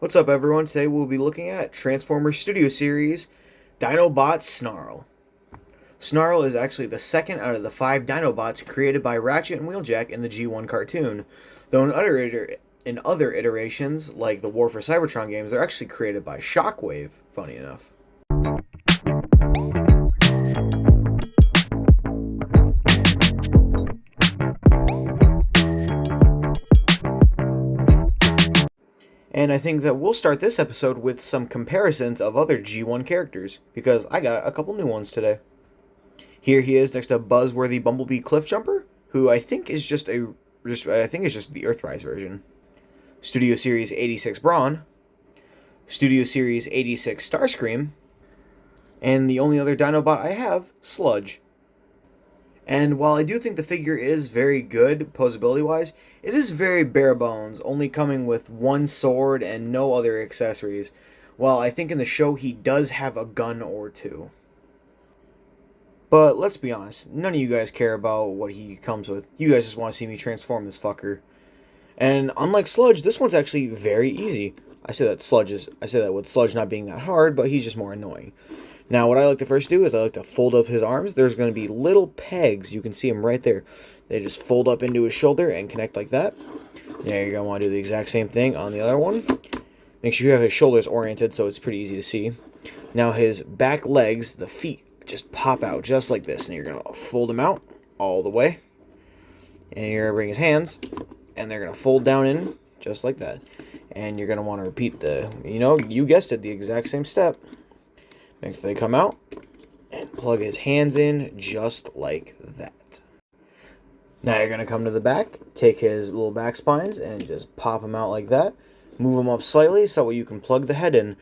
What's up, everyone? Today we'll be looking at Transformers Studio Series Dinobot Snarl. Snarl is actually the second out of the 5 Dinobots created by Ratchet and Wheeljack in the G1 cartoon, though in other iterations, like the War for Cybertron games, they're actually created by Shockwave, funny enough. And I think that we'll start this episode with some comparisons of other G1 characters, because I got a couple new ones today. Here he is next to Buzzworthy Bumblebee Cliffjumper, who I think is just the Earthrise version. Studio Series 86 Brawn, Studio Series 86 Starscream, and the only other Dinobot I have, Sludge. And while I do think the figure is very good, posability-wise, it is very bare bones, only coming with one sword and no other accessories, while I think in the show he does have a gun or two. But let's be honest, none of you guys care about what he comes with. You guys just want to see me transform this fucker. And unlike Sludge, this one's actually very easy. I say that with Sludge not being that hard, but he's just more annoying. Now, what I like to first do is I like to fold up his arms. There's going to be little pegs. You can see them right there. They just fold up into his shoulder and connect like that. Now, you're going to want to do the exact same thing on the other one. Make sure you have his shoulders oriented so it's pretty easy to see. Now, his back legs, the feet, just pop out just like this. And you're going to fold them out all the way. And you're going to bring his hands. And they're going to fold down in just like that. And you're going to want to repeat you guessed it, the exact same step. Make sure they come out and plug his hands in just like that. Now you're going to come to the back, take his little back spines and just pop them out like that. Move them up slightly so you can plug the head in.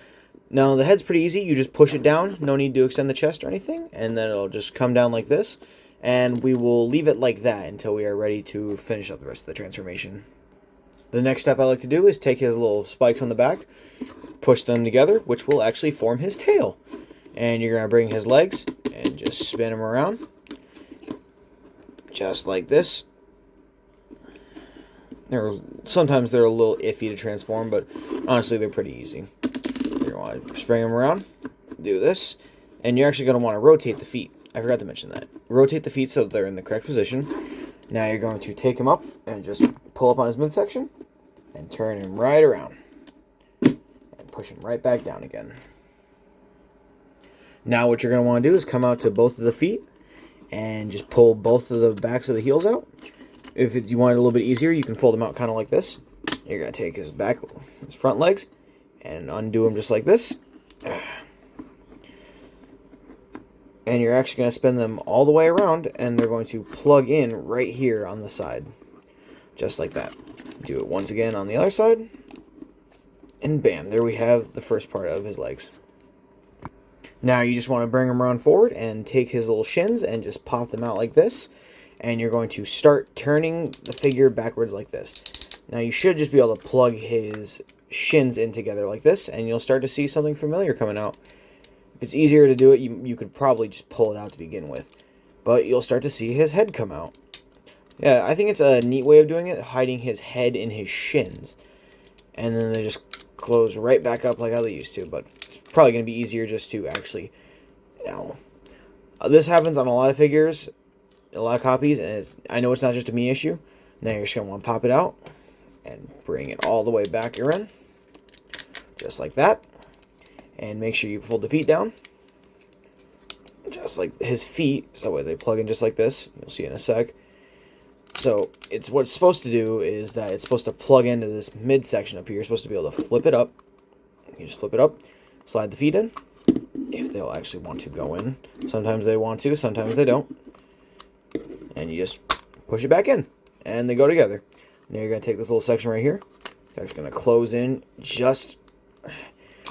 Now the head's pretty easy. You just push it down. No need to extend the chest or anything. And then it'll just come down like this. And we will leave it like that until we are ready to finish up the rest of the transformation. The next step I like to do is take his little spikes on the back, push them together, which will actually form his tail. And you're going to bring his legs and just spin him around. Just like this. Sometimes they're a little iffy to transform, but honestly they're pretty easy. You're going to spring them around. Do this. And you're actually going to want to rotate the feet. I forgot to mention that. Rotate the feet so that they're in the correct position. Now you're going to take him up and just pull up on his midsection. And turn him right around. And push him right back down again. Now what you're going to want to do is come out to both of the feet and just pull both of the backs of the heels out. If you want it a little bit easier, you can fold them out kind of like this. You're going to take his front legs, and undo them just like this. And you're actually going to spin them all the way around, and they're going to plug in right here on the side. Just like that. Do it once again on the other side. And bam, there we have the first part of his legs. Now you just want to bring him around forward and take his little shins and just pop them out like this. And you're going to start turning the figure backwards like this. Now you should just be able to plug his shins in together like this, and you'll start to see something familiar coming out. If it's easier to do it, you could probably just pull it out to begin with. But you'll start to see his head come out. Yeah, I think it's a neat way of doing it, hiding his head in his shins. And then they just close right back up like how they used to, but it's probably going to be easier just to actually, this happens on a lot of figures, a lot of copies, and I know it's not just a me issue. Now you're just going to want to pop it out and bring it all the way back in, just like that. And make sure you fold the feet down, just like his feet, so that way they plug in just like this. You'll see in a sec. So what it's supposed to do is that it's supposed to plug into this midsection up here. You're supposed to be able to flip it up. You just flip it up, slide the feet in, if they'll actually want to go in. Sometimes they want to, sometimes they don't. And you just push it back in, and they go together. Now you're going to take this little section right here. It's actually going to close in just...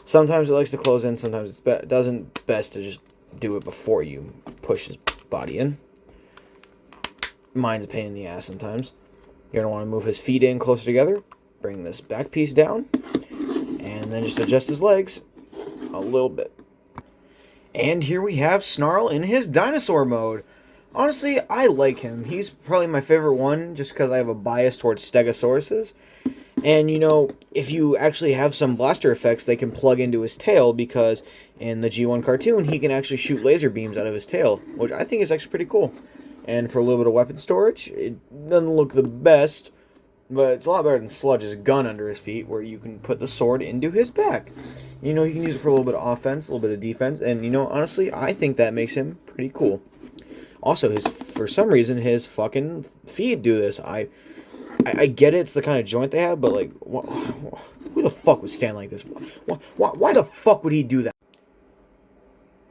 Sometimes it likes to close in, sometimes it doesn't. Best to just do it before you push his body in. Mine's a pain in the ass sometimes. You're going to want to move his feet in closer together. Bring this back piece down. And then just adjust his legs a little bit. And here we have Snarl in his dinosaur mode. Honestly, I like him. He's probably my favorite one just because I have a bias towards Stegosauruses. And, you know, if you actually have some blaster effects, they can plug into his tail, because in the G1 cartoon, he can actually shoot laser beams out of his tail, which I think is actually pretty cool. And for a little bit of weapon storage, it doesn't look the best, but it's a lot better than Sludge's gun under his feet, where you can put the sword into his back. You know, you can use it for a little bit of offense, a little bit of defense, and, you know, honestly, I think that makes him pretty cool. Also, for some reason, his fucking feet do this. I get it, it's the kind of joint they have, but, like, who the fuck would stand like this? Why the fuck would he do that?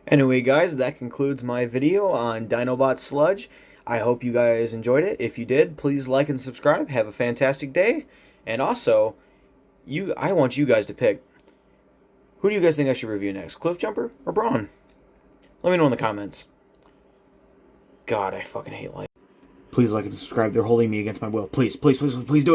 Anyway, guys, that concludes my video on Dinobot Sludge. I hope you guys enjoyed it. If you did, please like and subscribe. Have a fantastic day. And also, I want you guys to pick, who do you guys think I should review next? Cliffjumper or Brawn? Let me know in the comments. God, I fucking hate life. Please like and subscribe. They're holding me against my will. Please, please, please, please do it.